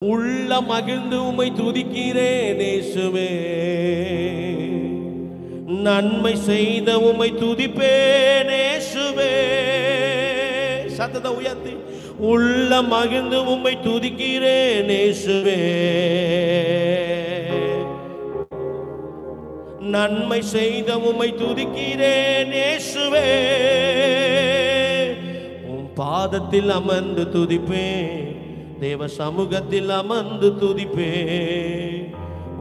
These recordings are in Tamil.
உள்ள மகிழ்ந்து உம்மை துதிக்கிறேன் இயேசுவே. நன்மை செய்த உம்மை துதிப்பேன் இயேசுவே. சத்தத்தை உயர்த்தி உள்ள மகிழ்ந்து உம்மை துதிக்கிறேன் இயேசுவே. நன்மை செய்த உம்மை துதிக்கிறேன் இயேசுவே. உம் பாதத்தில் அமர்ந்து துதிப்பேன், தேவ சமூகத்தில் அமர்ந்து துதிப்பே.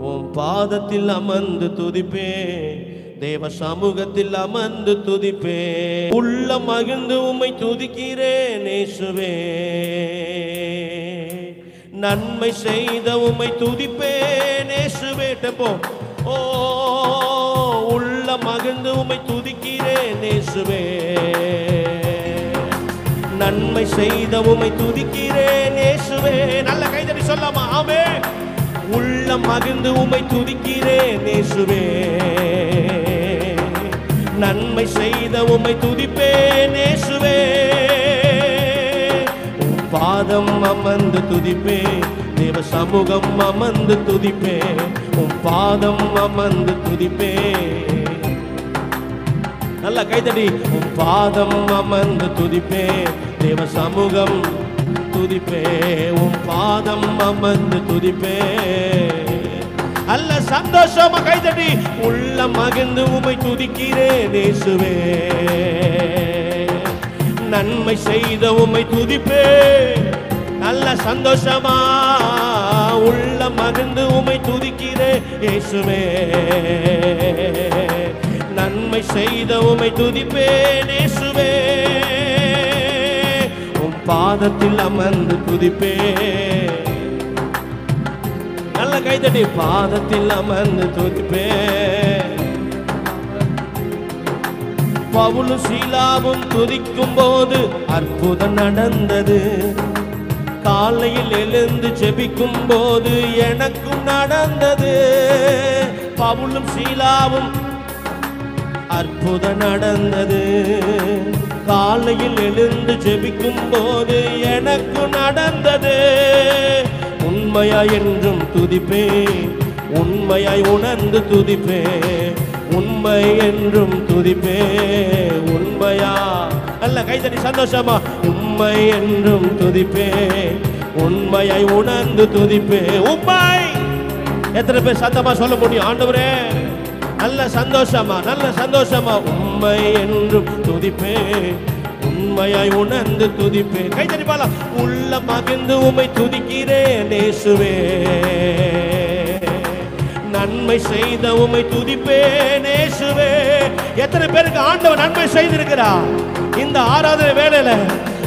உம் பாதத்தில் அமர்ந்து துதிப்பே, தேவ சமூகத்தில் அமர்ந்து துதிப்பே. உள்ள மகிழ்ந்து உம்மை துதிக்கிறேன் இயேசுவே. நன்மை செய்த உம்மை துதிப்பேன் இயேசுவே. டெம்போ. ஓ உள்ள மகிழ்ந்து உம்மை துதிக்கிறேன் இயேசுவே. நன்மை செய்த உம்மை துதிக்கிறேன் இயேசுவே. நல்ல கைதட்டி சொல்லாமா? ஆமென். உள்ள மகிழ்ந்து உம்மை துதிக்கிறேன் இயேசுவே. நன்மை செய்த உம்மை துதிப்பேன் இயேசுவே. உம் பாதம் அமர்ந்து துதிப்பே, தேவ சமூகம் அமர்ந்து துதிப்பே. உம் பாதம் அமர்ந்து துதிப்பே. நல்ல கைதடி. உம் பாதம் அமர்ந்து துதிப்பே, தேவ சமூகம் துதிப்பே. உம் பாதம் அமர்ந்து துதிப்பே. அல்ல சந்தோஷமா கைதடி. உள்ள மகிழ்ந்து உம்மை துதிக்கிறேன் இயேசுவே. நன்மை செய்த உம்மை துதிப்பே. நல்ல சந்தோஷமா உள்ள மகிழ்ந்து உம்மை துதிக்கிறேன் இயேசுவே. நன்மை செய்த உம்மை துதிப்பேன் இயேசுவே. உம் பாதத்தில் அமர்ந்து துதிப்பே. நல்ல கைதட்டி. பாதத்தில் அமர்ந்து துதிப்பே. பவுலும் சீலாவும் துதிக்கும் போது அற்புதம் நடந்தது. காலையில் எழுந்து ஜெபிக்கும் போது எனக்கும் நடந்தது. பவுலும் சீலாவும் அற்புதம் நடந்தது. காலையில் எழுந்து ஜெபிக்கும் போது எனக்கு நடந்தது. உண்மையாய் என்றும் துதிப்பே, உண்மையாய் உணர்ந்து துதிப்பே. உண்மை என்றும் துதிப்பே, உண்மையா. அல்ல கைதடி சந்தோஷமா. உண்மை என்றும் துதிப்பே, உண்மையாய் உணர்ந்து துதிப்பே. உண்மை. எத்தனை பேர் சத்தமா சொல்ல முடியும்? ஆண்டவரே நல்ல சந்தோஷமா, நல்ல சந்தோஷமா. உண்மை என்றும் துதிப்பே, உண்மையாய் உணர்ந்து துதிப்பே. கைதடி பாலாம். உள்ள மகிழ்ந்து உம்மை துதிக்கிறேன் இயேசுவே. நன்மை செய்த உம்மை துதிப்பேன் இயேசுவே. எத்தனை பேருக்கு ஆண்டவர் நன்மை செய்திருக்கிறார்? இந்த ஆராதனை வேளையில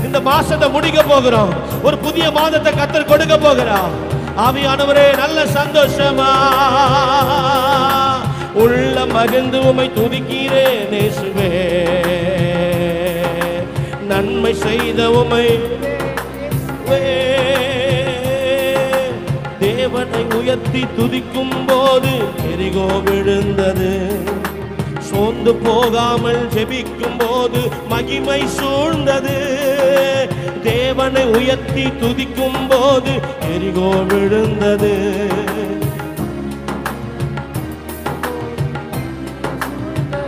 இந்த மாசத்தை முடிக்க போகிறோம். ஒரு புதிய மாதத்தை கர்த்தர் கொடுக்க போகிறார். ஆவியானவரே நல்ல சந்தோஷமா உள்ள மகிழ்ந்து உம்மை துதிக்கிறேன் இயேசுவே. நன்மை செய்த உம்மை தேவனை உயர்த்தி துதிக்கும் போது எரிகோ விழுந்தது. சோர்ந்து போகாமல் ஜெபிக்கும் போது மகிமை சூழ்ந்தது. தேவனை உயர்த்தி துதிக்கும் போது எரிகோ விழுந்தது.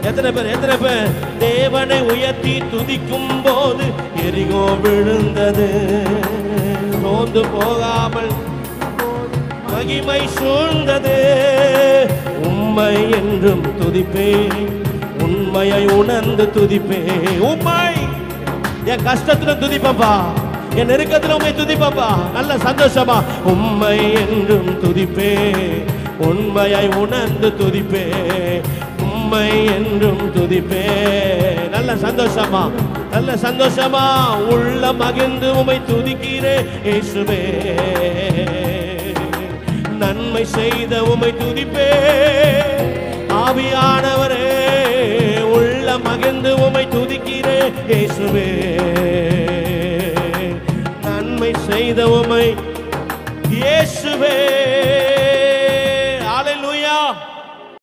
எத்தனை பேர் தேவனை உயர்த்தி துதிக்கும் போது எரிகோ விழுந்தது. சோர்ந்து போகாமல் மகிமை சூழ்ந்தது. உண்மை என்றும் துதிப்பே, உண்மையை உணர்ந்து துதிப்பே. உண்மை. என் கஷ்டத்துல துதிப்பப்பா, என் நெருக்கத்துல உண்மை துதிப்பப்பா. நல்ல சந்தோஷமா. உண்மை என்றும் துதிப்பே, உண்மையை உணர்ந்து துதிப்பே. உண்மை என்றும் துதிப்பே. நல்ல சந்தோஷமா, நல்ல சந்தோஷமா. உள்ள மகிழ்ந்து உம்மை துதிக்கிறேன் இயேசுவே. நன்மை செய்த உம்மை துதிப்பே. ஆவியானவரே உள்ள மகிழ்ந்து உம்மை துதிக்கிறேன் இயேசுவே. நன்மை செய்த உம்மை இயேசுவே.